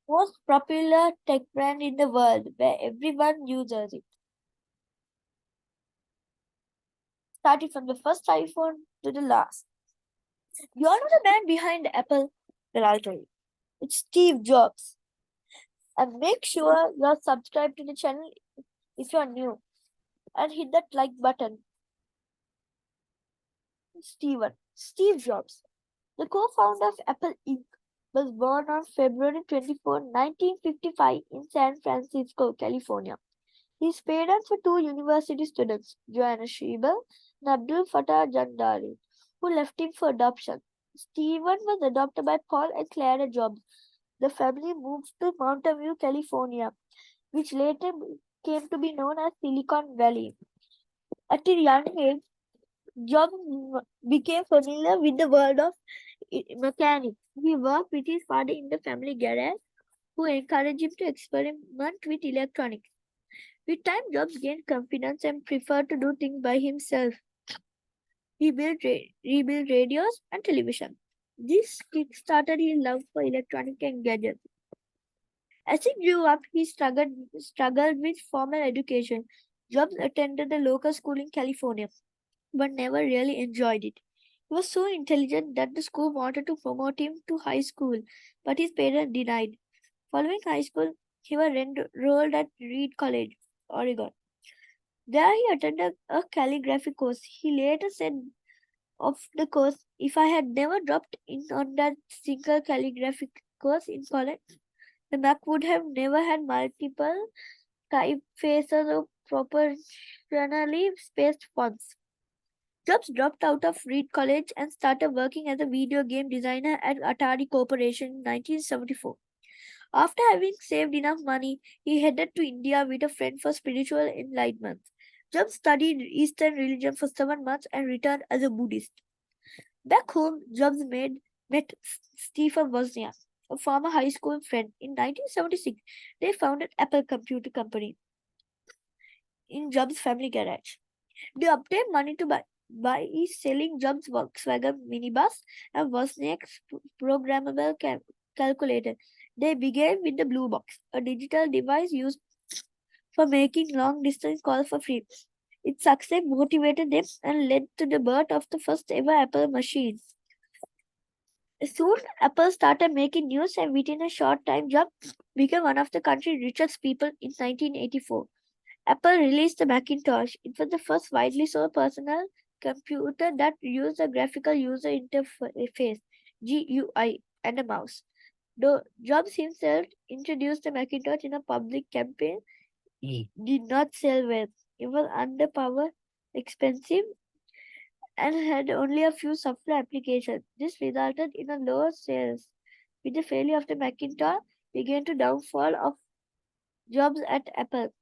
most popular tech brand in the world where everyone uses it. Starting from the first iPhone to the last. You all know the man behind Apple? Well, I'll tell you. It's Steve Jobs. And make sure you're subscribed to the channel if you're new. And hit that like button. Steve Jobs, the co-founder of Apple Inc., was born on February 24, 1955 in San Francisco, California. His parents were two university students, Joanna Shriebel and Abdul Fattah Jandari, who left him for adoption. Stephen was adopted by Paul and Clara Jobs. The family moved to Mountain View, California, which later came to be known as Silicon Valley. At a young age, Jobs became familiar with the world of mechanics. He worked with his father in the family garage, who encouraged him to experiment with electronics. With time, Jobs gained confidence and preferred to do things by himself. He rebuilt radios and television. This kick-started his love for electronic and gadgets. As he grew up, he struggled with formal education. Jobs attended the local school in California, but never really enjoyed it. He was so intelligent that the school wanted to promote him to high school, but his parents denied. Following high school, he was enrolled at Reed College, Oregon. There he attended a calligraphy course. He later said of the course, if I had never dropped in on that single calligraphy course in college, the Mac would have never had multiple typefaces or proportionally spaced fonts. Jobs dropped out of Reed College and started working as a video game designer at Atari Corporation in 1974. After having saved enough money, he headed to India with a friend for spiritual enlightenment. Jobs studied Eastern religion for 7 months and returned as a Buddhist. Back home, Jobs met Stephen Wozniak, a former high school friend. In 1976, they founded Apple Computer Company in Jobs' family garage. They obtained money to buy selling Jobs' Volkswagen minibus and Wozniak's programmable calculator. They began with the Blue Box, a digital device used for making long-distance calls for free. Its success motivated them and led to the birth of the first ever Apple machine. Soon, Apple started making news, and within a short time, Jobs became one of the country's richest people in 1984. Apple released the Macintosh. It was the first widely sold personal computer that used a graphical user interface (GUI) and a mouse. Though Jobs himself introduced the Macintosh in a public campaign, it did not sell well. It was underpowered, expensive, and had only a few software applications. This resulted in a lower sales. With the failure of the Macintosh, began the downfall of Jobs at Apple.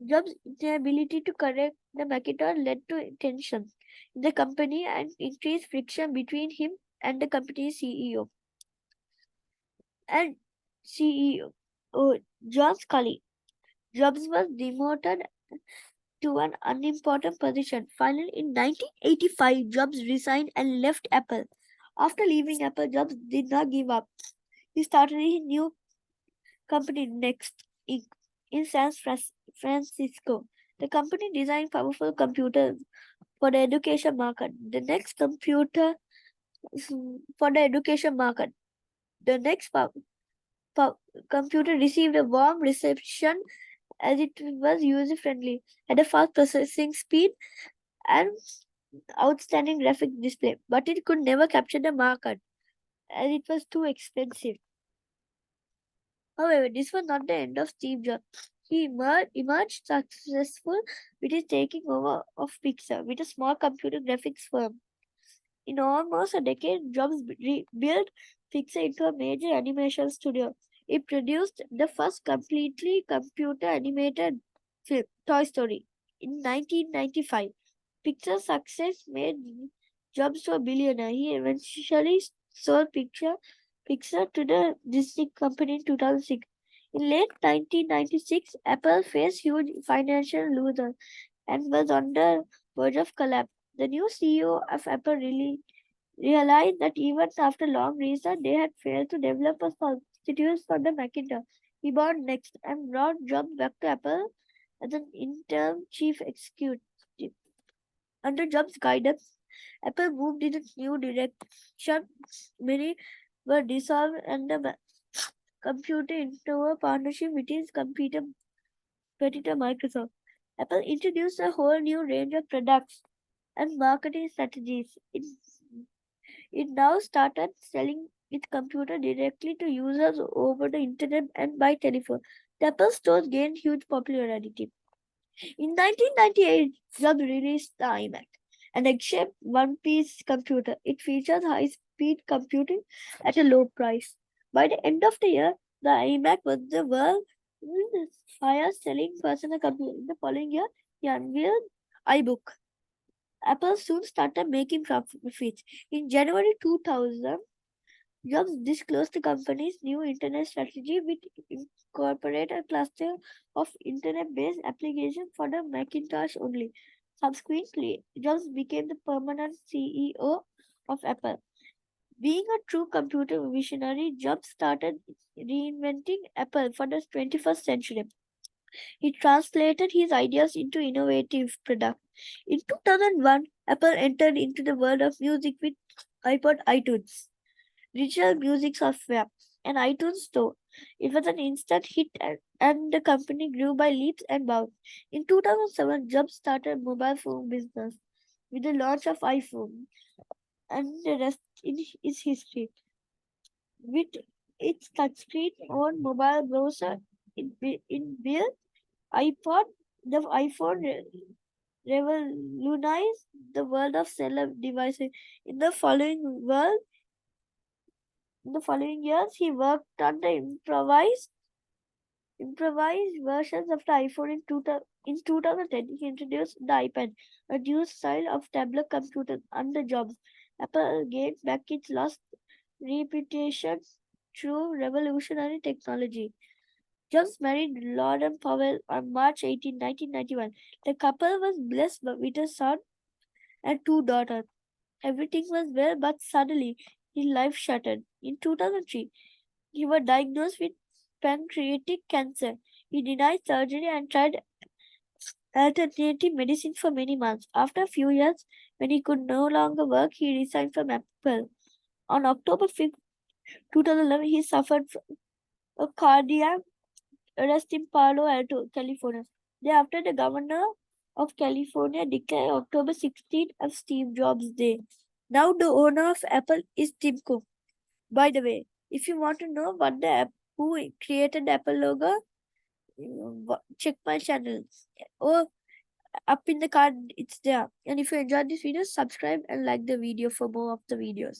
Jobs' inability to correct the Macintosh led to tensions in the company and increased friction between him and the company's CEO. And CEO, John Scully. Jobs was demoted to an unimportant position. Finally, in 1985, Jobs resigned and left Apple. After leaving Apple, Jobs did not give up. He started a new company, Next Inc., in San Francisco. The company designed powerful computers for the education market. The next computer for the education market. The next computer received a warm reception as it was user friendly, had a fast processing speed, and outstanding graphic display, but it could never capture the market as it was too expensive. However, this was not the end of Steve Jobs. He emerged successful with his taking over of Pixar with a small computer graphics firm. In almost a decade, Jobs built Pixar into a major animation studio. It produced the first completely computer animated film, Toy Story, in 1995. Pixar's success made Jobs to a billionaire. He eventually sold Pixar to the Disney company in 2006. In late 1996, Apple faced huge financial losses and was on the verge of collapse. The new CEO of Apple really realized that even after long research, they had failed to develop a substitutes for the Macintosh. He bought Next and brought Jobs back to Apple as an interim chief executive. Under Jobs' guidance, Apple moved in a new direction. Many were dissolved and the computer into a partnership with its competitor Microsoft. Apple introduced a whole new range of products and marketing strategies. It now started selling its computer directly to users over the internet and by telephone. The Apple stores gained huge popularity. In 1998, Jobs released the iMac, an egg-shaped one-piece computer. It features high-speed computing at a low price. By the end of the year, the iMac was the world's highest-selling personal computer. In the following year, he unveiled iBook. Apple soon started making profits. In January 2000, Jobs disclosed the company's new internet strategy, which incorporate a cluster of internet-based applications for the Macintosh only. Subsequently, Jobs became the permanent CEO of Apple. Being a true computer visionary, Jobs started reinventing Apple for the 21st century. He translated his ideas into innovative products. In 2001, Apple entered into the world of music with iTunes, digital music software, and iTunes Store. It was an instant hit and the company grew by leaps and bounds. In 2007, Jobs started mobile phone business with the launch of iPhone, and the rest is history. With its touchscreen on mobile browser, it built iPod, the iPhone revolutionized the world of cellular devices. In the following years, he worked on the improvised versions of the iPhone in 2010. He introduced the iPad, a new style of tablet computer under Jobs. Apple gained back its lost reputation through revolutionary technology. Jobs married Lauren Powell on March 18, 1991. The couple was blessed with a son and two daughters. Everything was well, but suddenly his life shattered. In 2003, he was diagnosed with pancreatic cancer. He denied surgery and tried alternative medicine for many months. After a few years, when he could no longer work, he resigned from Apple. On October 5th, 2011, he suffered from a cardiac arrest in Palo Alto, California. Thereafter, the governor of California declared October 16th as Steve Jobs' Day. Now, the owner of Apple is Tim Cook. By the way, if you want to know who created the Apple logo, check my channel. Or up in the card, it's there. And if you enjoyed this video, subscribe and like the video for more of the videos.